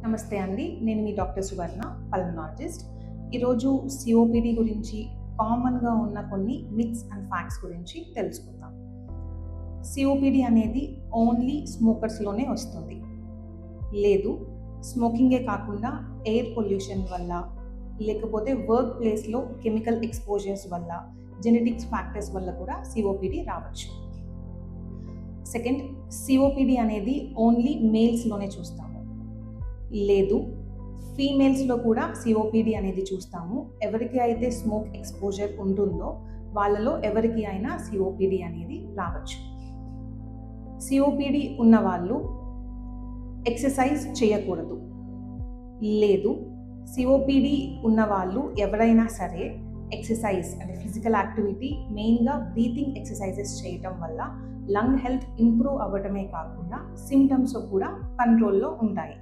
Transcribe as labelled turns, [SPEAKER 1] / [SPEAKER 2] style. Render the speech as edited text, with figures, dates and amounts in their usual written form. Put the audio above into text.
[SPEAKER 1] నమస్తే అండి, నేను మీ డాక్టర్ సువర్ణ, పల్మనాలజిస్ట్. ఈరోజు సిఓపిడి గురించి కామన్గా ఉన్న కొన్ని మిత్స్ అండ్ ఫ్యాక్ట్స్ గురించి తెలుసుకుందాం. సిఓపిడి అనేది ఓన్లీ స్మోకర్స్లోనే వస్తుంది. లేదు, స్మోకింగే కాకుండా ఎయిర్ పొల్యూషన్ వల్ల, లేకపోతే వర్క్ ప్లేస్లో కెమికల్ ఎక్స్పోజర్స్ వల్ల, జెనెటిక్స్ ఫ్యాక్టర్స్ వల్ల కూడా సిఓపిడి రావచ్చు. సెకండ్, సిఓపిడి అనేది ఓన్లీ మేల్స్లోనే చూస్తాము. లేదు, ఫీమేల్స్లో కూడా సిఓపిడి అనేది చూస్తాము. ఎవరికి అయితే స్మోక్ ఎక్స్పోజర్ ఉంటుందో వాళ్ళలో ఎవరికి అయినా సిఓపిడి అనేది రావచ్చు. సిఓపిడి ఉన్న వాళ్ళు ఎక్సర్సైజ్ చేయకూడదు. లేదు, సిఓపిడి ఉన్న వాళ్ళు ఎవరైనా సరే ఎక్సర్సైజ్ అంటే ఫిజికల్ యాక్టివిటీ, మెయిన్గా బ్రీతింగ్ ఎక్సర్సైజెస్ చేయటం వల్ల లంగ్ హెల్త్ ఇంప్రూవ్ అవ్వటమే కాకుండా సిమ్టమ్స్ కూడా కంట్రోల్లో ఉంటాయి.